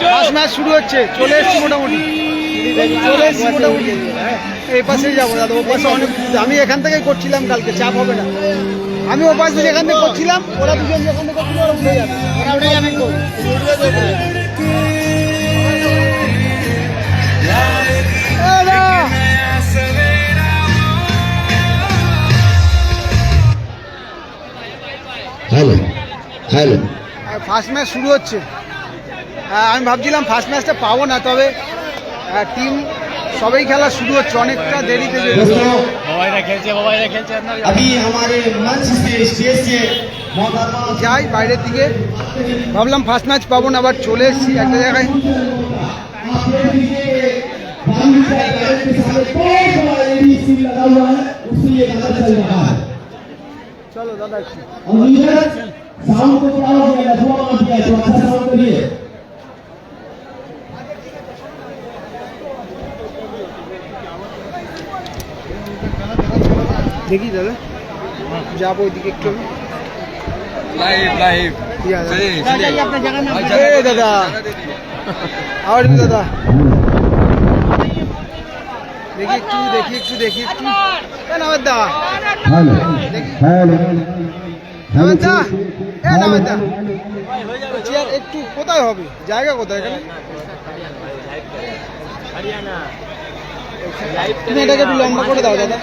First match শুরু হচ্ছে, চলে এসছি মোটামুটি, এই পাশে যাবো দাদা। ও পাশে অনেক, আমি এখান থেকে করছিলাম কালকে, চাপ হবে না। আমি ও পাশে যেখান থেকে করছিলাম, ওরা দুজন যেখান থেকে করছিল ওরা উঠে যাবে, ওরা উঠে যাবে। হ্যালো হ্যালো, ফার্স্ট ম্যাচ শুরু হচ্ছে। আমি ভাবছিলাম ফার্স্ট ম্যাচটা পাবো না, তবে টিম সবাই খেলা শুরু হচ্ছে, অনেকটা দেরিতে যাই বাইরের দিকে। ভাবলাম ফার্স্ট ম্যাচ পাবো না, আবার চলে এসেছি একটা জায়গায়। চলো দাদা দেখি দাদা, যাবো ওইদিকে একটু। দাদা আর দাদা দেখি একটু একটু কোথায় হবে, জায়গা কোথায় এখানে? তুমি এটাকে একটু লম্বা করে দাও দাদা,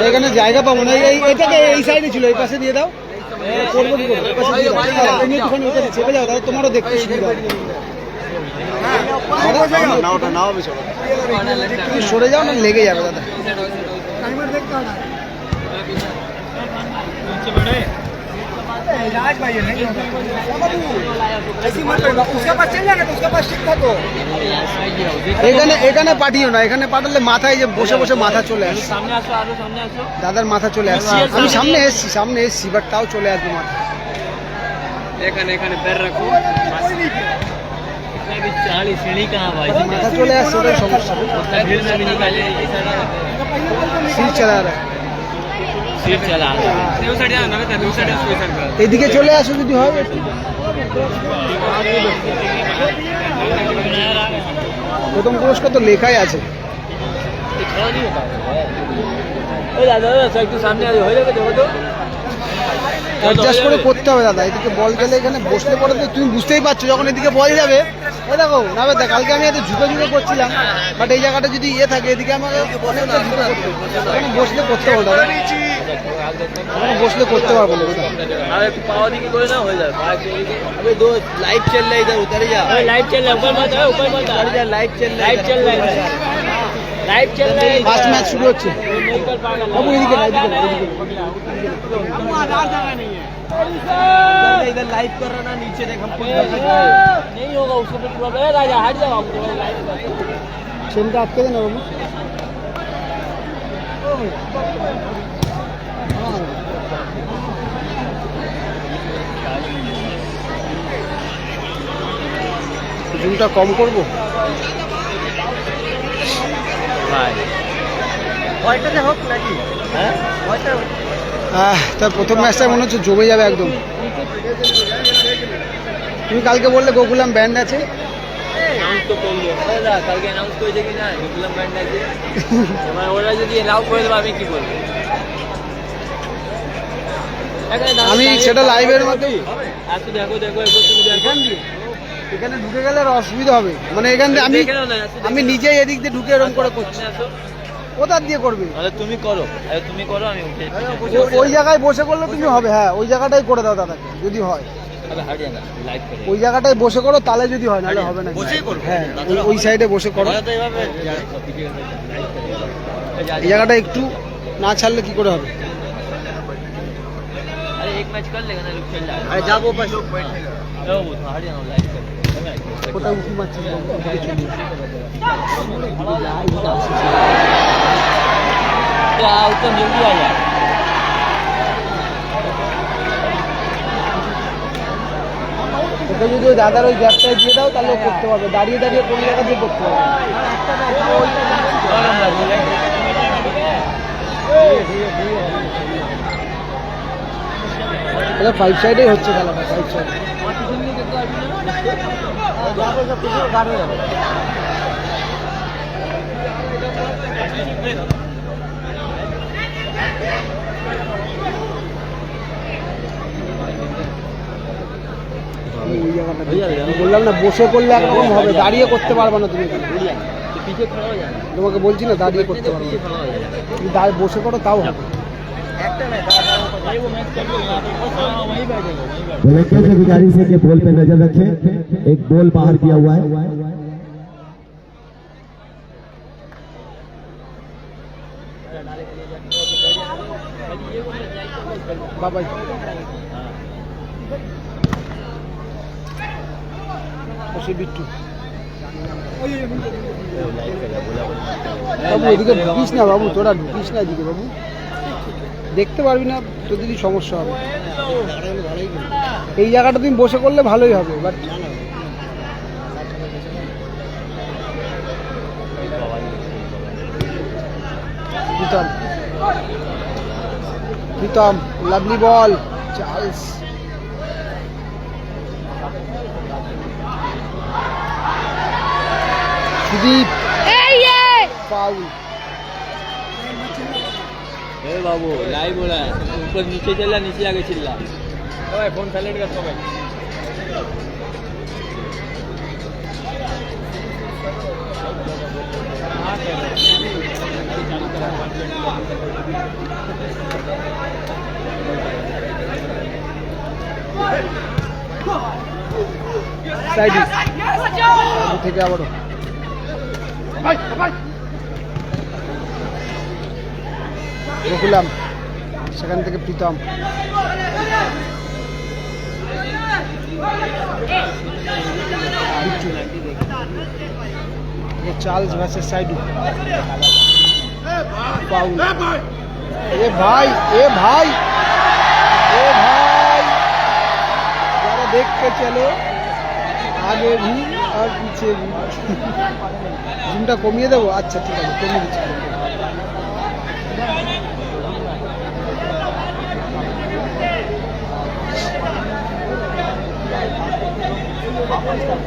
এখানে জায়গা পাবো না। এটাকে এই সাইডে ছিল, এই পাশে দিয়ে দাও। করবো কি করবো, তুমি একটুখানি ওটা চেপে যাও দাদা, তোমারও দেখতে সুবিধা হবে। তুমি সরে যাও না, লেগে যাবে দাদা। এখানে পাঠিও না, এখানে পাঠালে মাথায় যে বসে বসে মাথা চলে আসে, দাদার মাথা চলে আসছে। আমি সামনে এসছি বাট তাও চলে আসবে মাথা। মাথা চলে আসছে, ওটাই সমস্যা। এদিকে চলে আসো যদি হয়। প্রথম পুরস্কার তো লেখাই আছে। অ্যাডজাস্ট করে করতে হবে দাদা, এদিকে বল গেলে এখানে বসলে পরে তো তুমি বুঝতেই পারছো, যখন এদিকে বল যাবে। এই দেখো না দাদা, কালকে আমি এত ঝুঁকে করছিলাম, বাট এই জায়গাটা যদি থাকে এদিকে আমাকে বসলে করতে হবে দাদা, বসলে করতে পারবো না। লাইট চল रहा है इधर, उधर जा। लाइट चल रहा है, ऊपर मत, ऊपर मत, जा। लाइट चल रहा है, लाइट चल रहा है, लाइट चल रहा है। फास्ट मैच शुरू হচ্ছে। বাবু এদিকে না, এদিকে हम आधार जगह नहीं है, इधर लाइट कर रहा ना, नीचे देख हमको नहीं होगा, उसको भी प्रॉब्लम है। राजा हट जाओ, हमको लाइट चेन का आपके देना बाबू। জুমটা কম করবো, তার প্রথম ম্যাচটা মনে হচ্ছে জমে যাবে একদম। তুমি কালকে বললে গোকুলাম ব্যান্ড আছে, আমি সেটা লাইভের মধ্যে এখানে ঢুকে গেলে অসুবিধা হবে, মানে এখান থেকে আমি নিজেই এদিক দিয়ে ঢুকে এরকম করে করছি। কোথা দিয়ে করবে? তুমি করো, তুমি করো, আমি ওই জায়গায় বসে করলে তুমি হবে। হ্যাঁ, ওই জায়গাটাই করে দাও দাদাকে যদি হয়, ওই জায়গাটায় বসে করো, তাহলে যদি হয়, নাহলে হবে না। হ্যাঁ, ওই সাইডে বসে করো। এই জায়গাটা একটু না ছাড়লে কি করে হবে? কোথায় উঠি মারছি, ওকে যদি ওই দাদার ওই গ্যাপটায় দিয়ে দাও, তাহলে করতে পারবে। দাঁড়িয়ে দাঁড়িয়ে কোন জায়গা দিয়ে করতে পারবে। এটা 5 সাইডেই হচ্ছে খেলাটা, 5 সাইডে। বললাম না বসে করলে একরকম হবে, দাঁড়িয়ে করতে পারবে না তুমি। তোমাকে বলছি না দাঁড়িয়ে করতে পারবে, তুমি বসে করো তাও হবে। बल्लेबाज से गुजारिश है कि बॉल पे नजर रखें, एक बॉल बाहर किया हुआ है। बाबा बिट्टू বাবু এদিকে ঢুকিস না বাবু, তোরা ঢুকিস না এদিকে বাবু, দেখতে পারবি না, তোদেরই সমস্যা হবে। এই জায়গাটা তুমি বসে করলে ভালোই হবে, but Pritam Pritam lovely ball, Charles Sudeep foul. बाबू लाइव बोला है, ऊपर नीचे चल रहा, नीचे आगे चिल्ला। ओए फोन साइलेंट कर दो भाई। সাইড থেকে আবারও রকুলাম, সেখান থেকে প্রীতম, চার্লস ভার্সেস সাইডু। ফাউল। এ ভাই এ ভাই এ ভাই, যারা দেখতে চলো आगे भी और पीछे भी। জুমটা কমিয়ে দেবো? আচ্ছা ঠিক আছে, কমিয়ে দিচ্ছি।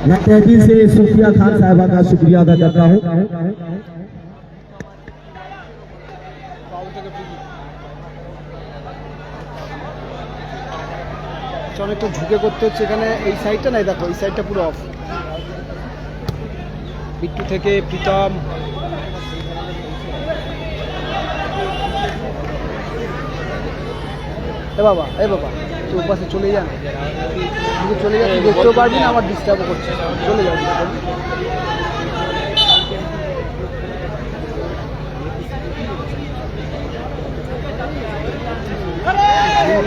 मैं तहसील से सुफिया खान साहिबा का शुक्रिया अदा करता हूँ। অনেকটা ঝুঁকে করতে হচ্ছে এখানে, এই সাইডটা নাই, দেখো এই সাইডটা পুরো অফ। বিট্টু থেকে প্রীতম, এ বাবা তুই পাশে চলে যান, তুই চলে যা, তুই দেখতেও পারবি না, আমার ডিস্টার্বও করছে, চলে যাও।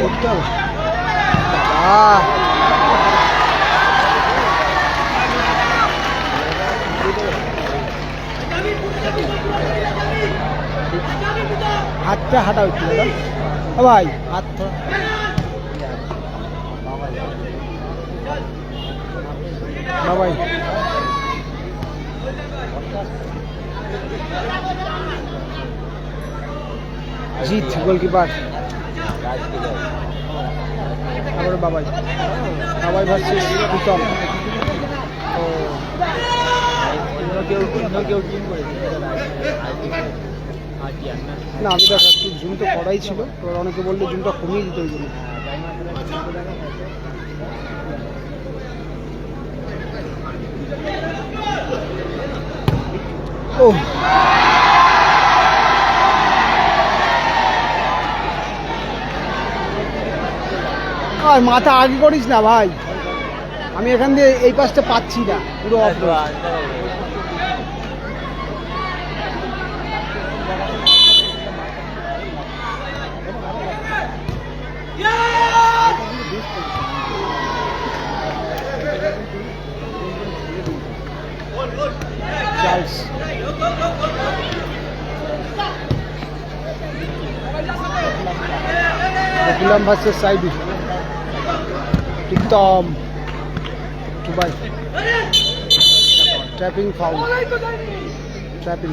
করতে হবে হাতটা হাঁটা হচ্ছে দাদা। ভাই হাত বাবাই জিত গোলকিপার। তারপরে বাবাই ভার্সেস প্রীতম। না আমি দেখা একটু জুম তো করাই ছিল, তো অনেকে বললে জুমটা কমিয়ে দিতে ওই জন্য। ও আর মাথা আগে করিস না ভাই, আমি এখান দিয়ে এই পাশটা পাচ্ছি না, পুরো অফ। চার্লস রকুলাম ভার্সেস সাইডু। প্রীতম দুবাই ট্র্যাপিং ফাউল, ট্র্যাপিং।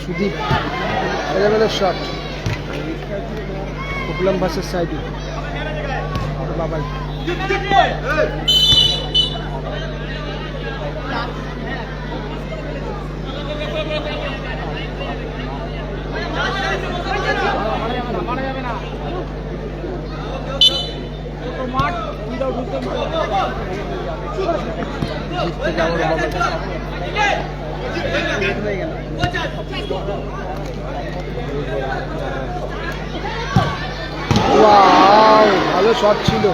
সুদীপ এলেভেলের শট গোকুলাম ভার্সেস সাইডি বাবাই ভালো শট ছিল।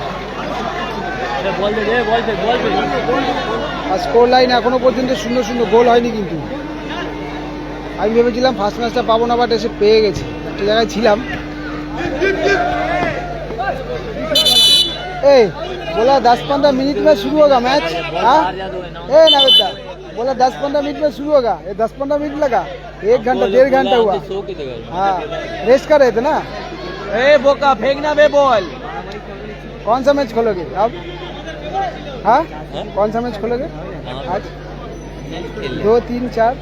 আর স্কোর লাইন এখনো পর্যন্ত 0-0, গোল হয়নি কিন্তু। আমি ভেবেছিলাম ফার্স্ট ম্যাচটা পাবো না, বাট এসে পেয়ে গেছি, একটা জায়গায় ছিলাম। ए बोला 10-15 मिनट में शुरू होगा मैच। हाँ ए नावेदा बोला 10-15 मिनट में शुरू होगा, ये 10-15 मिनट लगा, 1 घंटा 1.5 घंटा हुआ। हाँ रेस्ट कर रहे थे ना। ए बोका फेंकना बे बॉल। कौन सा मैच खोलोगे अब? हाँ कौन सा मैच खोलोगे आज? 2, 3, 4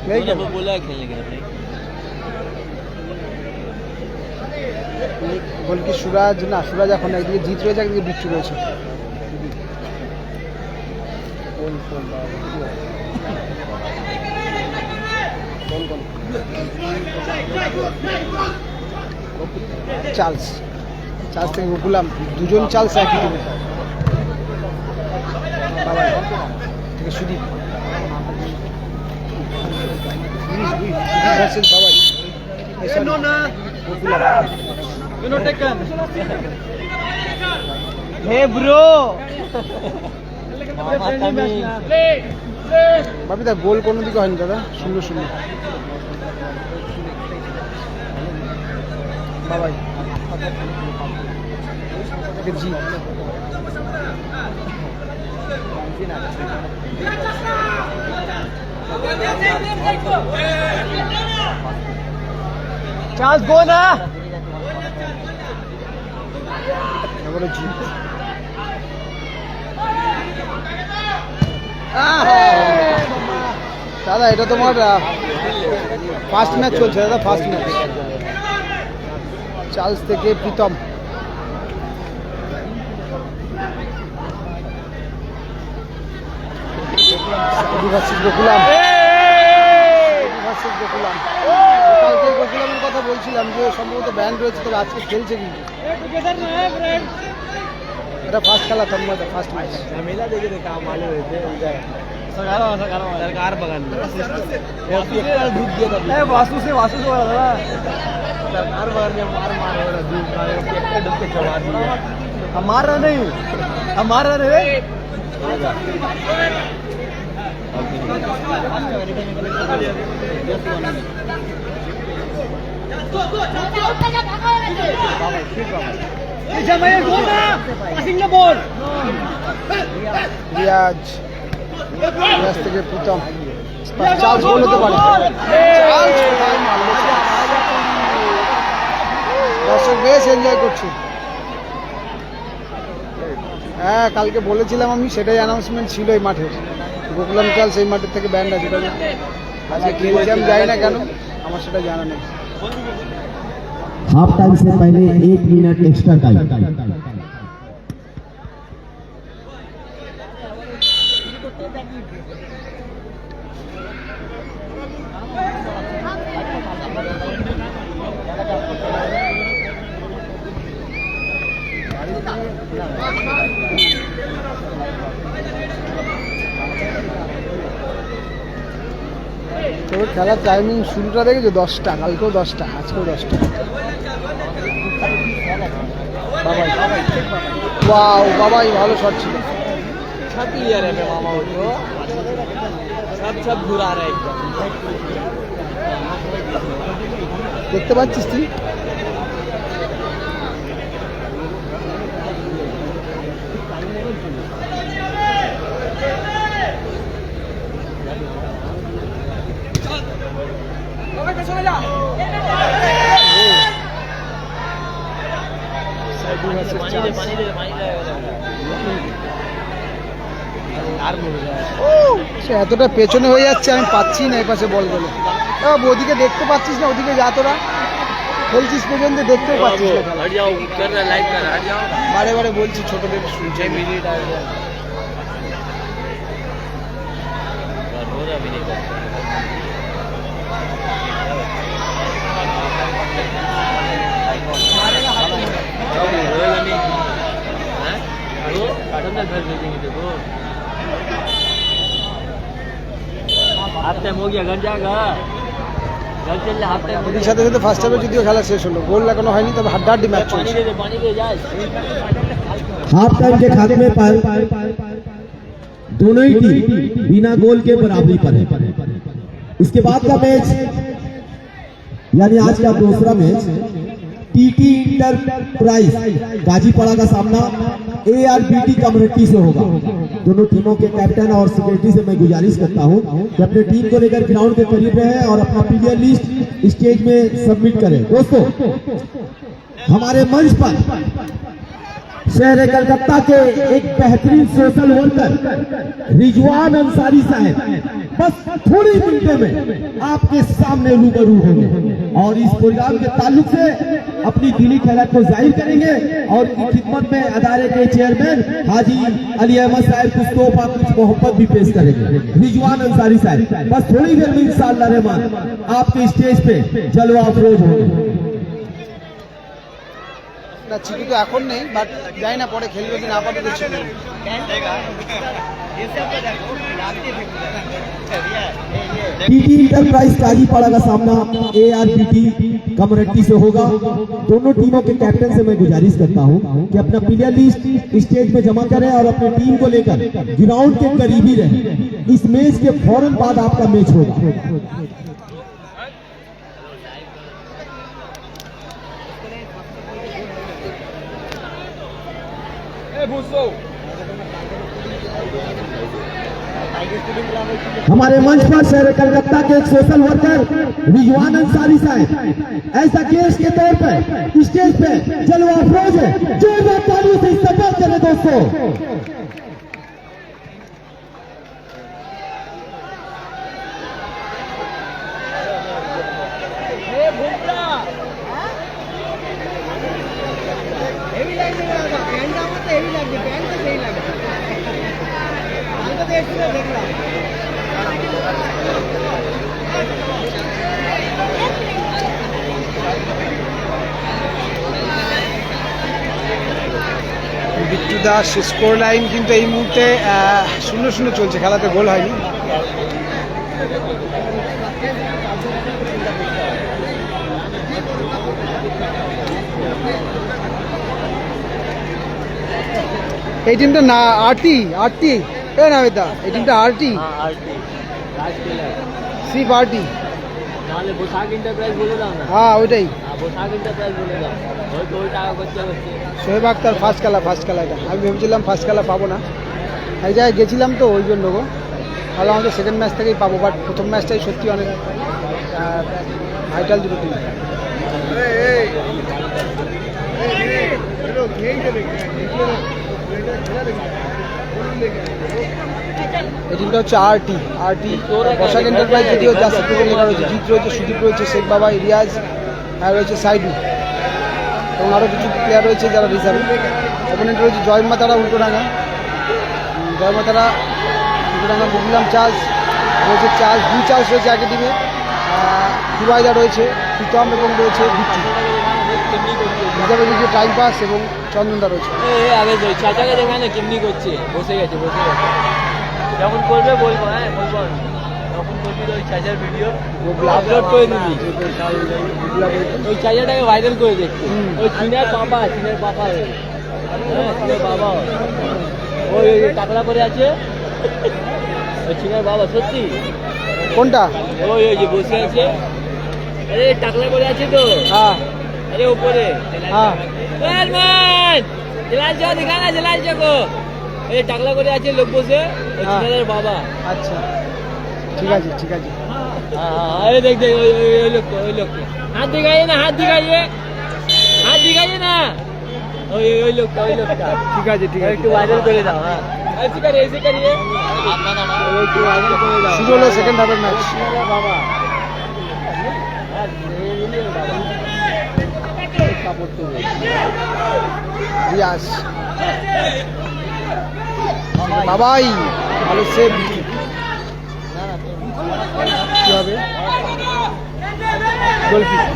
नहीं खेला, बोला खेलने के लिए। গোল কি সুরাজ? না, সুরাজ এখন একদিকে জিত রয়েছে, একদিকে বিচ্ছু রয়েছে। চার্লস থেকে গোকুলাম, দুজন চার্লস একই টিমে। থেকে সুদীপ বাবাই Hey bro. বাপিদা গোল কোনো দিকে হয়নি দাদা, 0-0 বাবাই জি। Charles go na. এবারে জি। দাদা এটা তোমার ফার্স্ট ম্যাচ চলছে দাদা, ফার্স্ট ম্যাচ। চার্লস থেকে প্রীতম, গোকুলাম কালকে গোকুলামের কথা বলছিলাম যে সম্ভবত ব্যান্ড রয়েছে, তবে আজকে খেলছে কিন্তু। এটা ফার্স্ট খেলা তন্ময়দা, ফার্স্ট ম্যাচ। मेला देखे थे काम वाले हुए थे सरकार बगान में दूध दिया था। वासु से बोला था सरकार बगान में मार दूध डुब के चढ़ा दिया। हमारा नहीं রিয়াজ থেকে প্রীতম, চার্লস গোল হতে পারে। দর্শক বেশ এনজয় করছে। হ্যাঁ কালকে বলেছিলাম আমি, সেটাই অ্যানাউন্সমেন্ট ছিল এই মাঠের। গোকুলাম চার্লস এই মাঠের থেকে ব্যান্ড আছে, আজকে খেলছে আমি জানি না কেন, আমার সেটা জানা নেই। हाफ टाइम से पहले 1 मिनट एक्स्ट्रा टाइम। তবে খেলার টাইমিং শুরুটা দেখেছো 10টা, কালকেও 10টা, আজকেও 10টা। বাবাই ওয়াও, বাবাই ভালো শট ছিল। सब क्लियर है मामा वो तो सब घुरा रहा है एकदम। দেখতে পাচ্ছিস তুই? সে এতটা পেছনে হয়ে যাচ্ছে, আমি পাচ্ছি না এপাশে বল বলে। ওদিকে দেখতে পাচ্ছিস না, ওদিকে যা তোরা খেলছিস পর্যন্ত দেখতেও পাচ্ছিস না। বারে বারে বলছি ছোটদের শুনছে মিনিট আর এর সাথে সাথে ফার্স্ট হাফে যদিও খেলা শেষ হলো, গোল লাগানো হয়নি, তবে হাড্ডাহাড্ডি ম্যাচ চলছে। हाफ टाइम के खात्मे पर दोनों ही टीम बिना गोल के बराबरी पर है। इसके बाद का मैच यानी आज का दूसरा मैच टीटी इंटरप्राइज गाजीपाड़ा का सामना ARBT कम्युनिटी से होगा। दोनों टीमों के कैप्टन और सेक्रेटरी से मैं गुजारिश करता हूं कि अपने टीम को लेकर ग्राउंड के करीब रहें और अपना प्लेयर लिस्ट स्टेज में सबमिट करें। दोस्तों, हमारे मंच पर शहर कलकत्ता के एक बेहतरीन सोशल वर्कर रिजवान अंसारी साहब बस थोड़ी मिनटों में आपके सामने रूबरू होंगे और इस प्रोग्राम के ताल्लुक से अपनी दिली खैरात को जाहिर करेंगे और इनकी खिदमत में अदारे के चेयरमैन हाजी अली अहमद साहब कुछ तोहफा कुछ मोहब्बत भी पेश करेंगे। रिजवान अंसारी साहब बस थोड़ी देर में इंशाअल्लाह रहमान आपके स्टेज पे जलवा अफरोज होंगे। না চিকু তো এখন নেই, বাট যাই না পরে খেলবে কিনা, আপাতত ছিল। टीटी इंटरप्राइज गाजीपाड़ा का सामना ARBT कम्युनिटी से होगा। दोनों टीमों के कैप्टन से मैं गुजारिश करता हूं कि अपना प्लेयर लिस्ट स्टेज पे जमा करें और अपनी टीम को लेकर ग्राउंड के करीब ही रहें। इस मैच के फौरन बाद आपका मैच होगा। हमारे मंच पर शहर कलकत्ता के एक सोशल वर्कर रिजवान अंसारी साहब ऐसा केस के तौर पर स्टेज पे जलवा अफरोज है। जोरदार तालियों से इस्तेमाल करें दोस्तों। বিট্টু দাস স্কোর লাইন কিন্তু এই মুহূর্তে 0-0 চলছে, খেলাতে গোল হয়নি। এই টিমটা না আরটি এ না বেটা, এই টিমটা আরটি সিফ আরটি হ্যাঁ ওইটাই। শোয়েব আক্তার ফার্স্ট খেলা এটা আমি ভেবেছিলাম ফার্স্ট খেলা পাবো না, এক জায়গায় গেছিলাম তো ওই জন্য গো, তাহলে আমাদের সেকেন্ড ম্যাচ থেকেই পাবো, বাট প্রথম ম্যাচটাই সত্যি অনেক ভাইটাল দুটো টিম। এই টিমটা হচ্ছে আরটি বসাক এন্টারপ্রাইজ, যদিও জাসির থেকে লেখা রয়েছে, জিৎ রয়েছে, সুদীপ রয়েছে, শেখ বাবা, রিয়াজ, আর রয়েছে সাইডু এবং আরও কিছু প্লেয়ার রয়েছে যারা রিজার্ভ। ওপোনেন্ট রয়েছে জয়মাতারা উল্টোডাঙ্গা, বললাম চার্জ রয়েছে, দুই চার্জ রয়েছে একই টিমে, হিবাইদা রয়েছে, প্রীতম এবং রয়েছে বিট্টু। রিজার্ভে রয়েছে টাইম পাস এবং চন্দনদা রয়েছে। কেমনি করছে, বসে গেছে যখন করবে বলবো, হ্যাঁ বলবো তখন করবি ওই চার্জার ভিডিও আপলোড করে দিবি, ওই চার্জারটাকে ভাইরাল করে দেখবি। ওই চীনের পাপা বাবা ওই টাকলা করে আছে, ওই চীনের বাবা সত্যি। কোনটা? ওই যে বসে আছে, আরে টাকলা করে আছে তো, হ্যাঁ আরে উপরে, হ্যাঁ জেলাল চকো এই টাকলা করে আছে লোক বসে, ওই বাবা। আচ্ছা ঠিক আছে আরে দেখ ওই লোককে হাত দিগাইয়ে না ওই লোকটা ঠিক আছে একটু ভাইরাল করে দাও। হ্যাঁ শুরু হলো সেকেন্ড হাফের ম্যাচ। রিয়াজ বাবাই ভালো সেভ, কি হবে গোলকিপার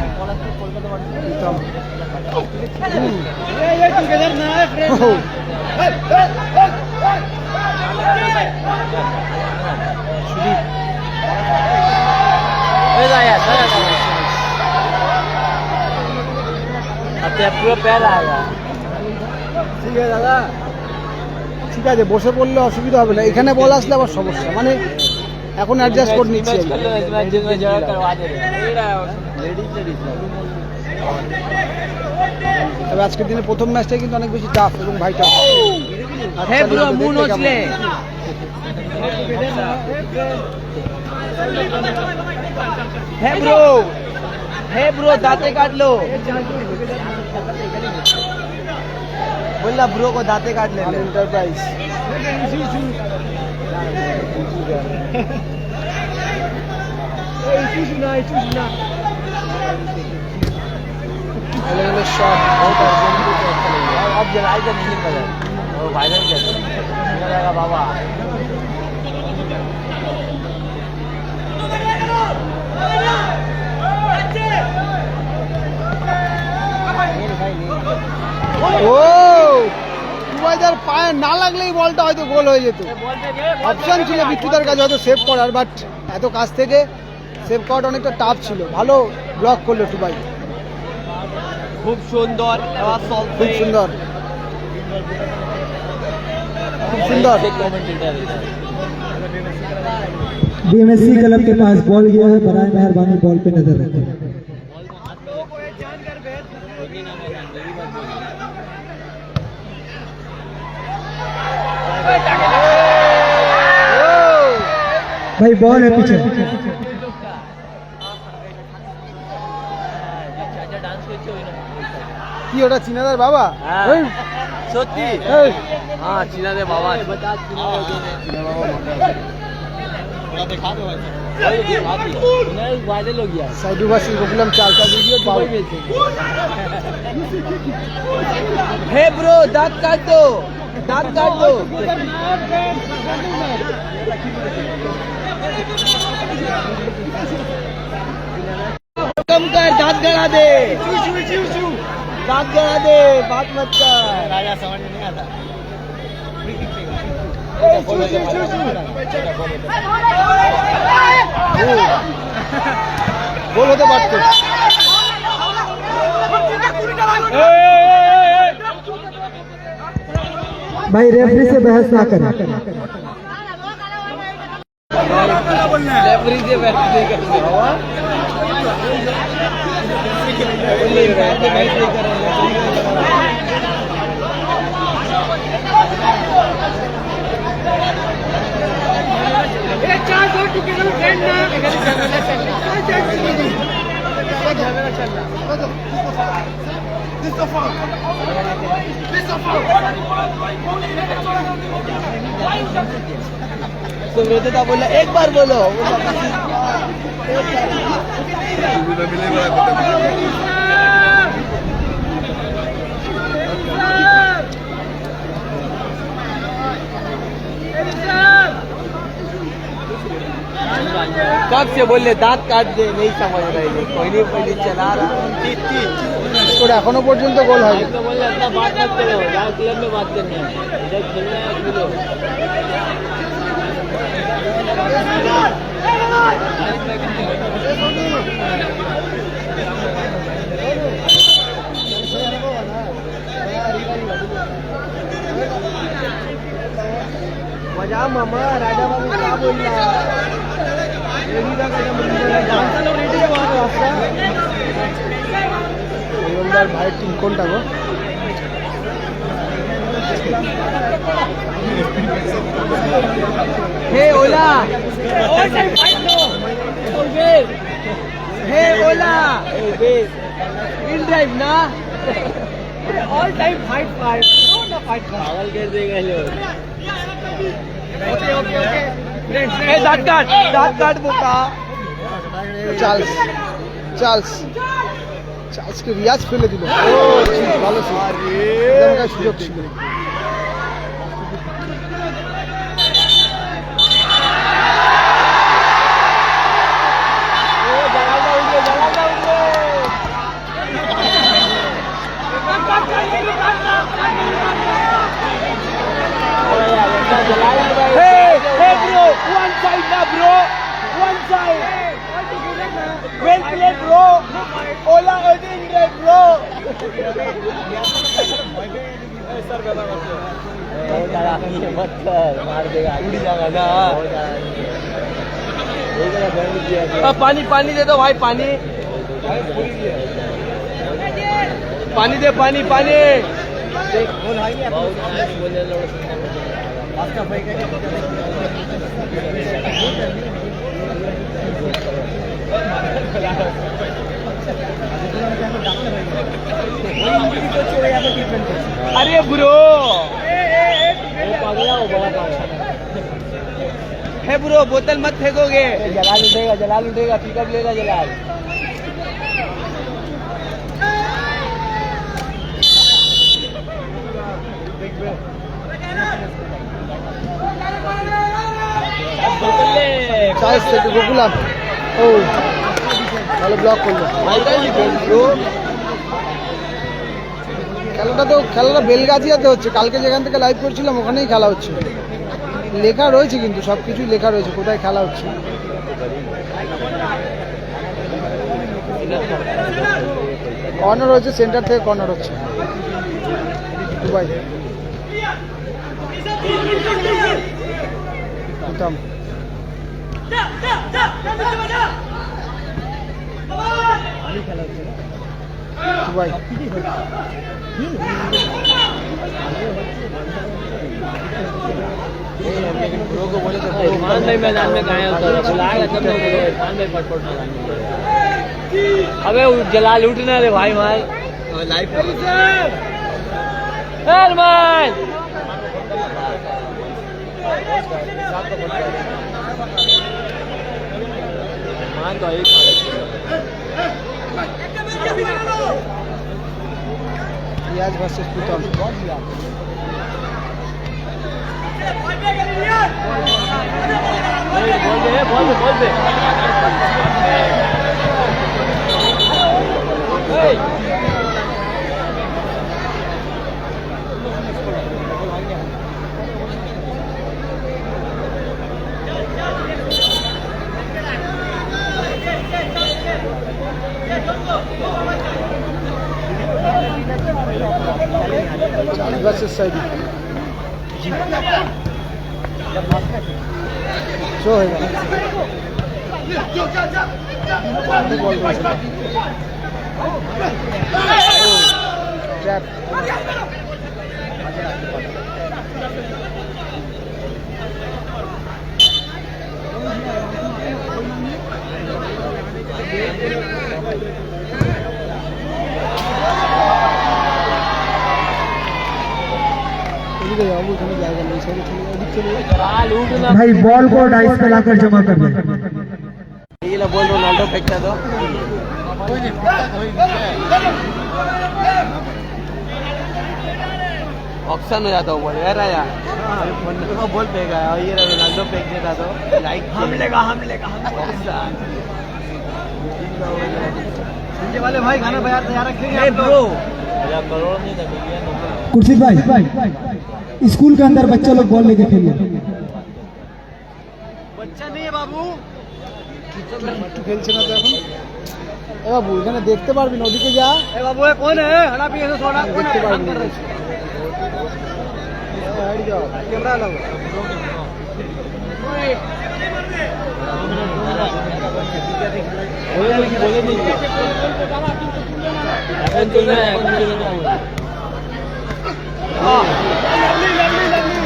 पूरा पैर आएगा। ঠিক আছে দাদা, ঠিক আছে বসে পড়লে অসুবিধা হবে না, এখানে বল আসলে আবার সমস্যা, মানে এখন অ্যাডজাস্ট করে নিচ্ছি। তবে আজকের দিনে প্রথম ম্যাচটাই কিন্তু অনেক বেশি টাফ এবং ভাই টাফ। हे ब्रो दांते काट लो, बोला ब्रो को दांते काट ले। एंटरप्राइज अब जलाई का नहीं पता वो वायरल कैसे जाएगा बाबा। ও টুবাইদার পায়ে না লাগলেই বলটা হয়তো গোল হয়ে যেত। অপশন ছিল বিট্টুদার কাছে হয়তো সেভ করার, বাট এত কাছ থেকে সেভ করাটা অনেকটা টাফ ছিল। ভালো ব্লক করলো টুবাই, খুব সুন্দর, খুব সুন্দর, খুব সুন্দর। बीएमएससी क्लब के पास बॉल गया है, बनाए मेहरबानी बॉल पे नजर रखें। भाई बॉल है पीछे। কি ওটা চিনাদার বাবা? এই, সত্যি এই, हाँ चीना दे बाबा वायरल हो गया। সাইডুবাসী বললাম চালটা ভিডিও পাবো। हे ब्रो दांत काट दो, दांत काट दो। कम कर, दांत गड़ा दे, दांत गड़ा दे, बात मत कर। राजा समझ में नहीं आता। গোল হতে পারত। भाई रेफरी से बहस ना करें। रेफरी से बहस नहीं करते। सुब्रता बोला एक बार बोलो। कब से बोले दांत काट दे, नहीं समझ रहे, पहले पहले चला रहा। ওটা এখনো পর্যন্ত গোল হয়নি। तो बोले अपना बात मत करो, जाओ क्लब में बात करना है, जब खेलना है खेलो। मजा मामा राजा बाबू क्या बोल रहा है? ভাইয়ের টিম কোনটা গো? हे ओला, हे ओला, इन ड्राइव ना, all time fight fight, no fight. पागल कर देगा लोग। দাঁত কাট বোকা। চার্লস চার্লস চার্লসকে রিয়াজ ফেলে দিল। ও ভালো সুযোগ ছিল। Well played, bro. Ola Odin, bro. पानी पानी दे दो भाई, पानी पानी दे, पानी पानी। अरे ब्रो है ब्रो, बोतल मत फेंकोगे। जलाल उठेगा पिकअप लेगा जलाल। গোকুলাম ও ভালো ব্লক করলো। খেলাটা বেলগাছিয়াতে হচ্ছে। কালকে যেখান থেকে লাইভ করছিলাম ওখানেই খেলা হচ্ছে। লেখা রয়েছে কিন্তু সব কিছুই লেখা রয়েছে কোথায় খেলা হচ্ছে। কর্নার হচ্ছে, সেন্টার থেকে কর্নার হচ্ছে দুবাই। दुबई मैदान में गाय अबे जलाल उठना रे भाई भाई लाइव मान तो रियाज वर्सेस प्रीतम। बोल दे वर्सेस साइड शो होगा। ट्रैप भाई बॉल को डाइस पे लाकर जमा कर दे। ये बोल रोनाल्डो फेंकता दो ऑप्शन हो जाता बोल यार राजा बोल फेंका और ये रोनाल्डो फेंक देता तो लाइक हम लेगा वाले भाई खाना बाजार तैयार रखेंगे ब्रो। करोड़ नहीं था कुर्सी भाई स्कूल के अंदर बच्चा लोग बॉल लेके खेलिए। बच्चा नहीं है बाबू খেলছে না তো এখন। এ বাবু এখানে দেখতে পারবি না, ওদিকে যা। ए बाबू ये कौन है हड़ा भी ऐसे थोड़ा দেখতে পারবি না। हट जाओ कैमरा लगाओ। बोले नहीं এখন তো না हां लवली हो जाए तो हो जाए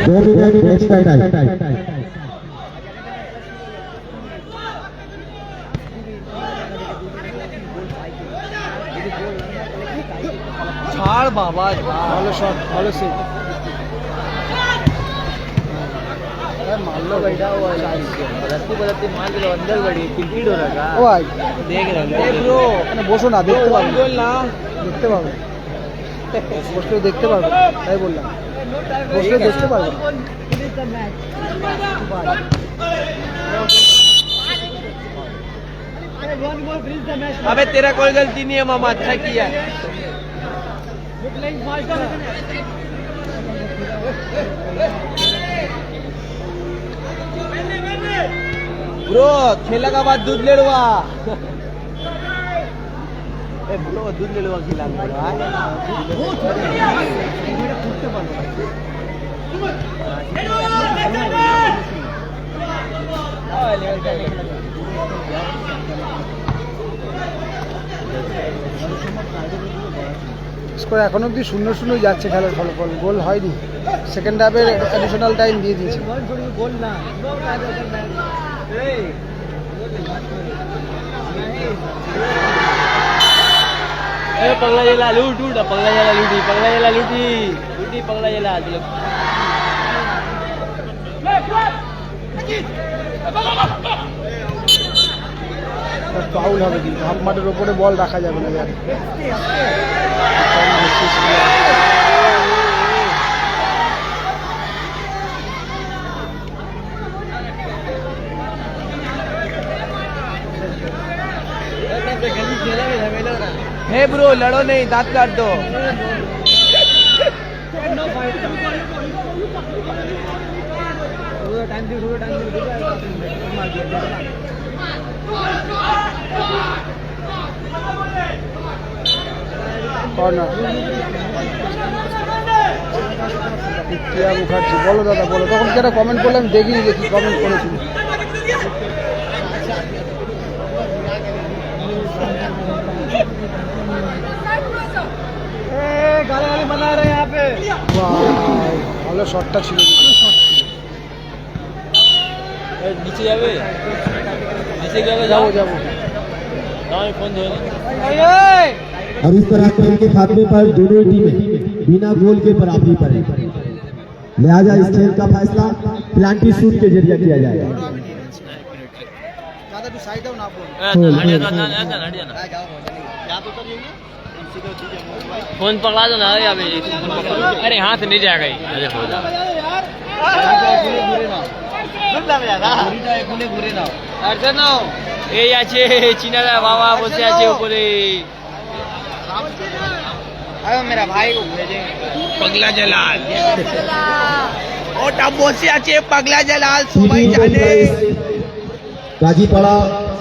2 मिनट मैच का टाइम। ছাড় বাবা, ভালো শট, ভালো সেভ। मारलो बैठा हुआ है, बदलती मार के अंदर बड़ी क्रिकेट हो रहा है। ओ भाई देख रहे हैं ब्रो, এখানে বসো না, দেখতে পারবে, বল না, দেখতে পারবে, বসলে দেখতে পারবে, তাই বললাম, বসলে দেখতে পারবে। अबे तेरा कोई गलती नहीं है मामा, अच्छा किया। ब्रो खेला का बाद दूध ले लुआ। ब्रो दूध ले लुआ खिला স্কোর এখন অবধি 0-0 যাচ্ছে খেলার ফলাফল, গোল হয়নি। সেকেন্ড হাফের অ্যাডিশনাল টাইম দিয়ে দিয়েছে। पगला जेला लूट लूट पगला जेला लूटी पगला जेला लूटी लूटी पगला जेला ফাউল হবে, কিন্তু হাফ মাঠের ওপরে বল রাখা যাবে না। যার हे ब्रो लड़ो नहीं, दांत काट दो। কর্নার, প্রিয়া মুখার্জি। বলো দাদা বলো, তখন কি একটা কমেন্ট করলাম, দেখিনি যে কি কমেন্ট করেছিল। ভালো শটটা ছিল, नीचे जावे, नीचे जावे, যাবো যাবো। फोन धो। और इस तरह खेल के खात्मे पर दोनों टीमें बिना गोल के बराबरी पर हैं। लिहाजा इस खेल का फैसला पेनल्टी शूट के जरिए किया जाएगा। दादा तू साइड आओ ना, फोन पकड़ा दो ना अभी। अरे हाथ नहीं जाएगा ये। এই আছে চিনারা বাবা বসে আছে উপরে। मेरा भाई पगला जलाल ওটা বসে আছে पगला जलाल, সবাই জানে। गाजीपाड़ा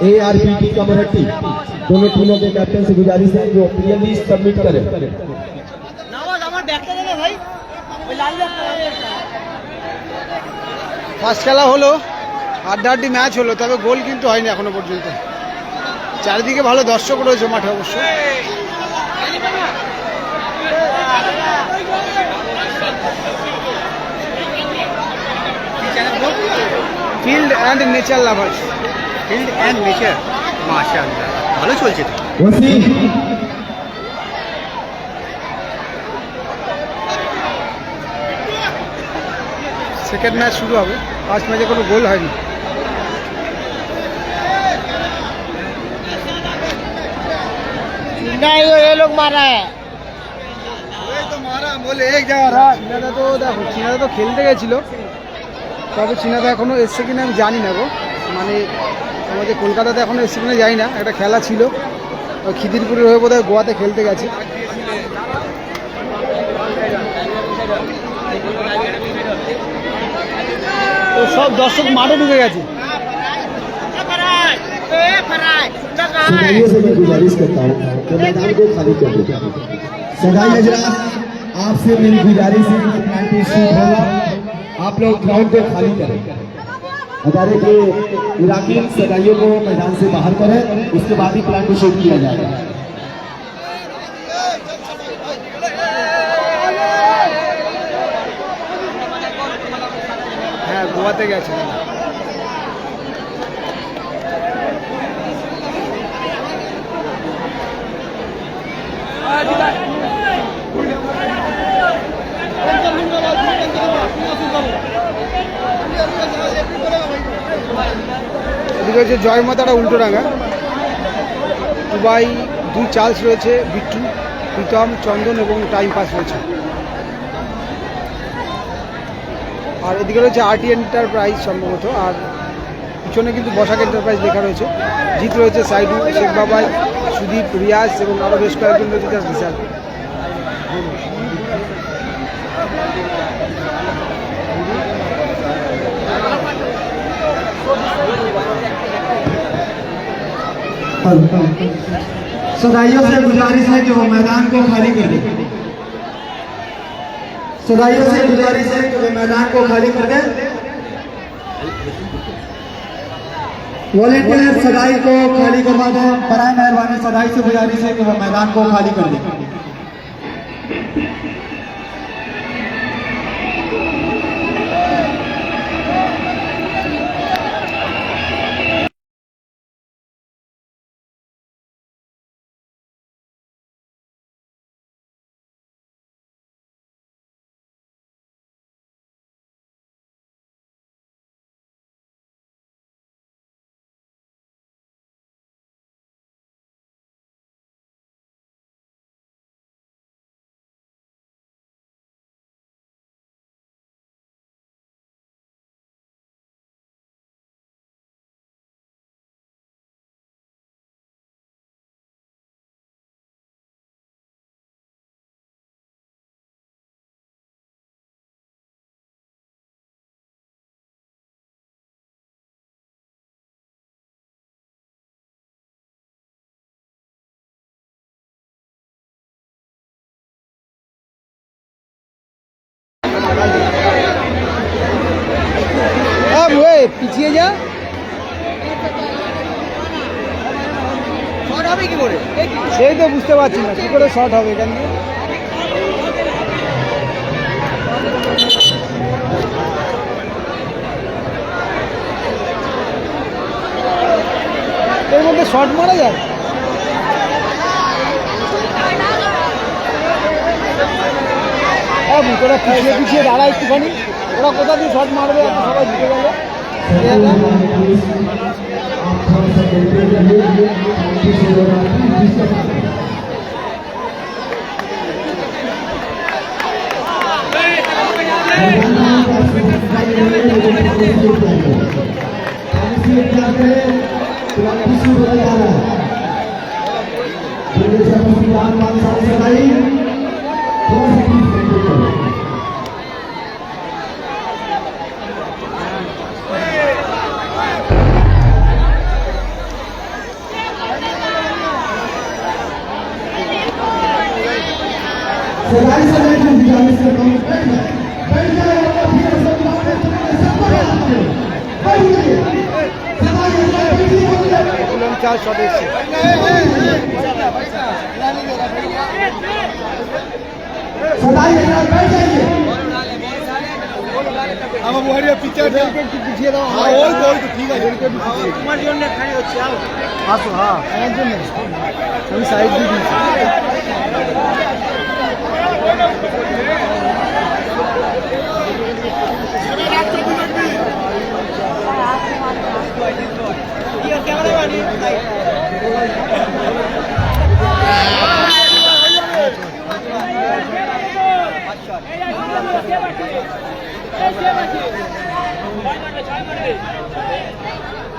ARPT कमरट्टी दोनों टीमों के कैप्टन से गुजारिश है जो प्लेयर लिस्ट सबमिट करें। ফার্স্ট খেলা হলো, হাড্ডাহাড্ডি ম্যাচ হলো, তবে গোল কিন্তু হয়নি এখনো পর্যন্ত। চারিদিকে ভালো দর্শক রয়েছে মাঠে অবশ্য। Field and nature lovers, field and nature, মাশাআল্লাহ ভালো চলছে তো। সেকেন্ড ম্যাচ শুরু হবে, ফার্স্ট ম্যাচে কোনো গোল হয়নি। ये लोग मारा है, বলে এক জায়গা। চীনাদা তো দেখো, চীনাদা তো খেলতে গেছিল, তবে চীনাদা এখনো এসছে কিনা আমি জানি না গো। মানে আমাদের কলকাতাতে এখনো এসছে কিনা জানি না। একটা খেলা ছিল খিদিরপুরের হয়ে বোধহয় গোয়াতে খেলতে গেছে। তো সব দর্শক মাঠে ঢুকে গেছে। सदाइयों से मैं गुजारिश करता हूँ कि मैदान को खाली कर दो। सदाई हजरात, आपसे मेरी गुजारिश है कि पेनल्टी शूट होगा, आप लोग ग्राउंड को खाली करें। अगर के इराकी सदाइयों को मैदान से बाहर करें, उसके बाद ही पेनल्टी शूट किया जाएगा। গোয়াতে গেছে। এদিকে হচ্ছে জয়মাতারা উল্টোডাঙ্গা। দুবাই 2 চার্লস রয়েছে, বিট্টু, প্রীতম, চন্দন এবং টাইম পাস রয়েছে। আর এদিকে রয়েছে আরটি এন্টারপ্রাইজ সম্ভবত, আর পিছনে কিন্তু বসাক এন্টারপ্রাইজ লেখা রয়েছে। জিৎ রয়েছে, সাইডু, শেখ বাবাই, সুদীপ, রিয়াজ এবং আরও বেশ কয়েকজন রয়েছে যার রিসার্ভ। सदाइयों से गुजारिश है कि वो मैदान को खाली कर दे। सदाइयों से गुजारिश है कि वो मैदान को खाली कर दे। वॉलेंटियर सदाई को खाली करवा दे। बराए मेहरबानी सदाई से गुजारिश है कि वो मैदान को खाली कर दे। পিছিয়ে যা, শর্ট হবে কি করে সেই তো বুঝতে পারছি না, কি করে শর্ট হবে এখান দিয়ে। এর মধ্যে শর্ট মারা যায়। তোরা পিছিয়ে পিছিয়ে দাঁড়া একটুখানি, ওরা কোথা দিয়ে শর্ট মারবে, সবাই ঢুকে গেল। चार शॉट পিছিয়ে দাও, ঠিক আছে তোমার জন্য খালি হচ্ছে, আসো। হ্যাঁ আমার জন্য আমি সাইড দিয়ে দিচ্ছি।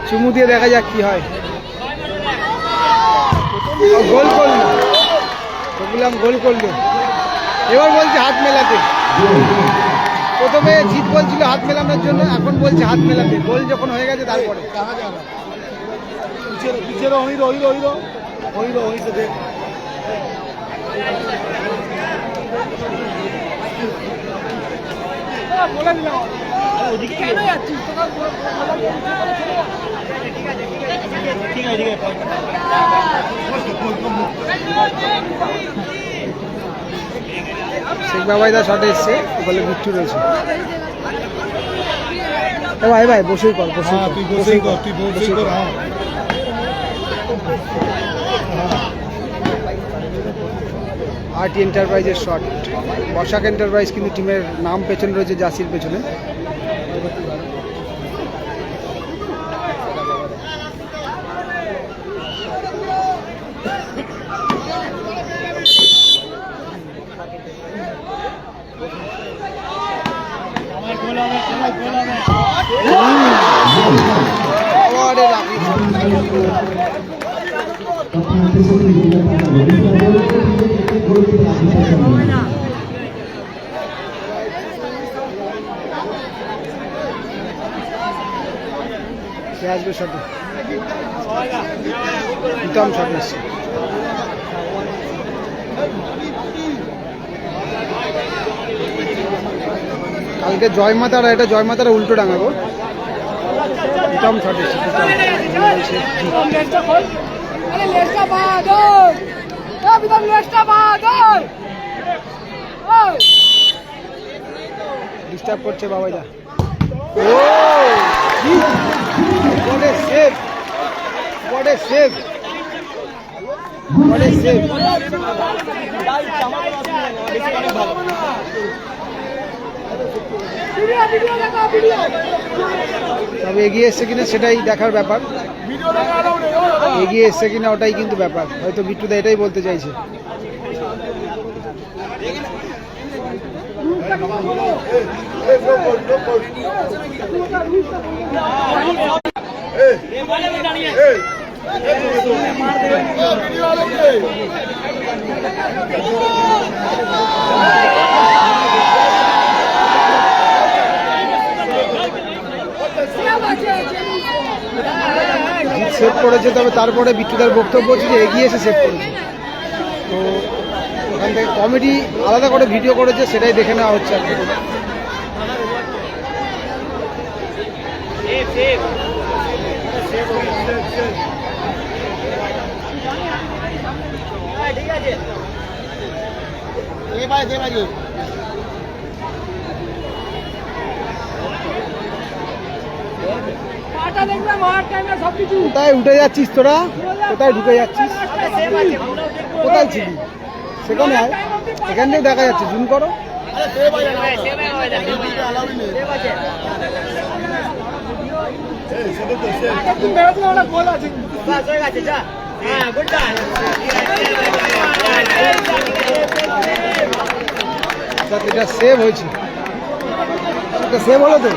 চুমু দিয়ে দেখা যাক কি হয়। গোল করলো, বললাম গোল করলো। এবার বলছে হাত মেলাতে। প্রথমে জিত বলছিল হাত মেলানোর জন্য, এখন বলছে হাত মেলাতে। গোল যখন হয়ে গেছে তারপরে দেখ বলে দিলাম কেন যাচ্ছিস? শেখ বাবাইদা শটে এসছে, বলে বিট্টু রয়েছে। ভাই ভাই বসেই কর, বসেই কর, বসেই কর, বসেই কর। আরটি এন্টারপ্রাইজের শট। বর্ষাক এন্টারপ্রাইজ কিন্তু টিমের নাম পেছনে রয়েছে, জার্সির পেছনে। আরে রাখি সে আসবে শটে, প্রীতম শট এসছে। কালকে জয়মাতারা, এটা জয়মাতারা উল্টো ডাঙাবো। প্রীতম শট এসছে, ডিস্টার্ব করছে বাবাইদা। What a save! What a save! What a save! তবে এগিয়ে এসছে কিনা সেটাই দেখার ব্যাপার, এগিয়ে এসছে কিনা ওটাই কিন্তু ব্যাপার। হয়তো বিট্টুদা এটাই বলতে চাইছে। সেভ করেছে, তবে তারপরে বিট্টুদার বক্তব্য হচ্ছে যে এগিয়ে এসে সেভ করেছে। তো ওখান থেকে কমেডি আলাদা করে ভিডিও করেছে, সেটাই দেখে নেওয়া হচ্ছে আর কি। কোথায় উঠে যাচ্ছিস তোরা? কোথায় ঢুকে যাচ্ছিস? কোথায় ছিলি? সেখানে আয়, এখান থেকে দেখা যাচ্ছে, জুম করো। এটা সেভ হয়েছে, এটা সেভ হলো তো,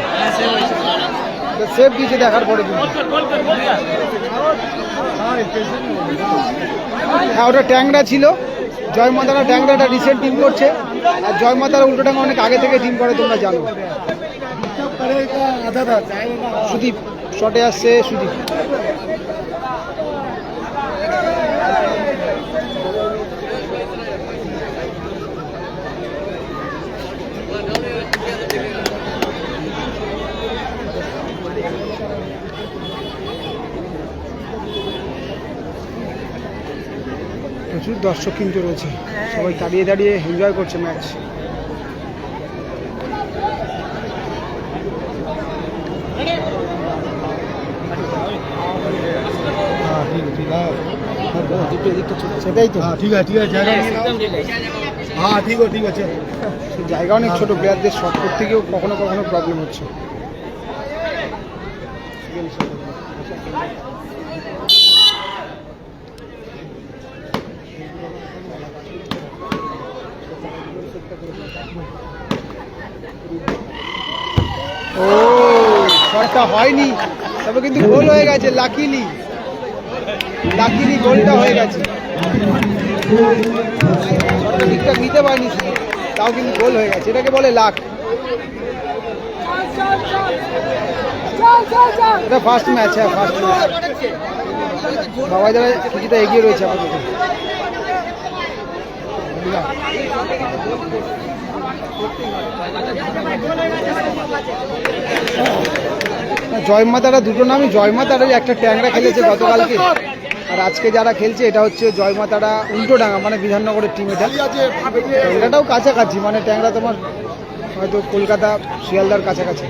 সেভ দিয়েছে দেখার পরে। হ্যাঁ, ওটা ট্যাংরা ছিল। জয়মাতারা ট্যাংরাটা রিসেন্ট টিম করছে, আর জয়মাতারা উল্টোটাঙ্গা অনেক আগে থেকে টিম করে, তোমরা জানো। সুদীপ শটে আসছে, সুদীপ। প্রচুর দর্শক কিন্তু রয়েছে, সবাই দাঁড়িয়ে দাঁড়িয়ে এনজয় করছে ম্যাচ। সেটাই তো, ঠিক আছে, ঠিক আছে, হ্যাঁ ঠিক আছে, ঠিক আছে। জায়গা অনেক ছোট, প্লেয়ারদের শট করতে গিয়েও কখনো কখনো প্রবলেম হচ্ছে। ও শটটা হয়নি, তবে কিন্তু গোল হয়ে গেছে। লাকিলি গোলটা হয়ে গেছে। শটটা ঠিকঠাক নিতে পারেনি, তাও কিন্তু গোল হয়ে গেছে। এটাকে বলে লাক। এটা ফার্স্ট ম্যাচ, হ্যাঁ ফার্স্ট ম্যাচ। বাবা যারা কিছুটা এগিয়ে রয়েছে আমাদের। জয়মাতারা দুটো নামই, জয়মাতারাই একটা ট্যাংরা খেলেছে গতকালকে, আর আজকে যারা খেলছে এটা হচ্ছে জয়মাতারা উল্টোডাঙ্গা, মানে বিধাননগরের টিম। এটাও কাছাকাছি, মানে ট্যাংরা তোমার হয়তো কলকাতা শিয়ালদার কাছাকাছি।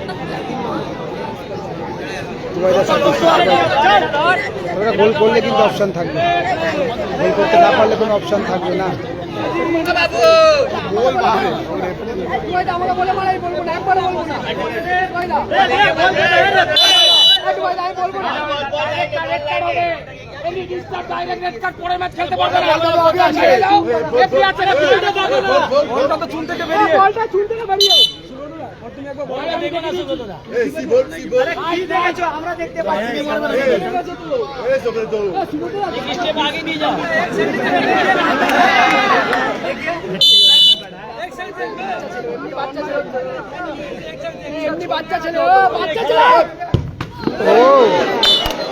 ওরা গোল করলে কিন্তু অপশান থাকবে, গোল করতে না পারলে কোনো অপশান থাকবে না। ও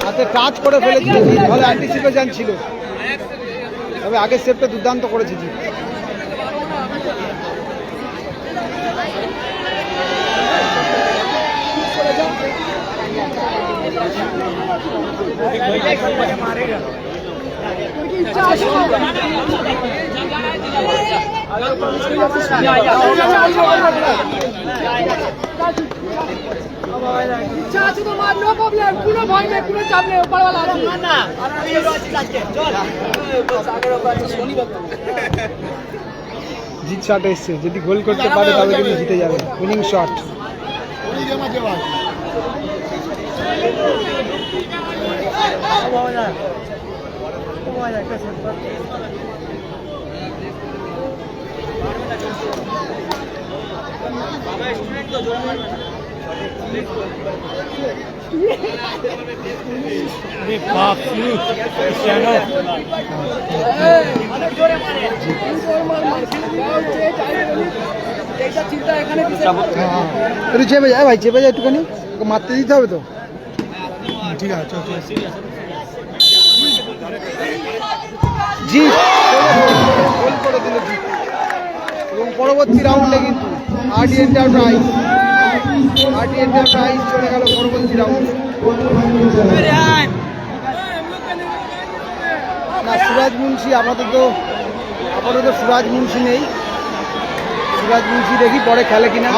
হাতে টাচ করে ফেলেছিল, ভালো অ্যান্টিসিপেশন ছিল, তবে আগের সেটটা দুর্দান্ত করেছে জি। জিত শট এসছে, যদি গোল করতে পারে তবে কিন্তু জিতে যাবে, উইনিং শট। একটু চেপে যায় ভাই, চেপে যায় একটুখানি, ওকে মারতে দিতে হবে তো। ঠিক আছে জি, গোল করে দিল জি। এবং পরবর্তী রাউন্ডে কিন্তু আরডি এন্টারপ্রাইজ চলে গেল পরবর্তী রাউন্ডে। না, সুরাজ মুন্সি আপাতত সুরাজ মুন্সি নেই, সুরাজ মুন্সি দেখি পরে খেলে কিনা।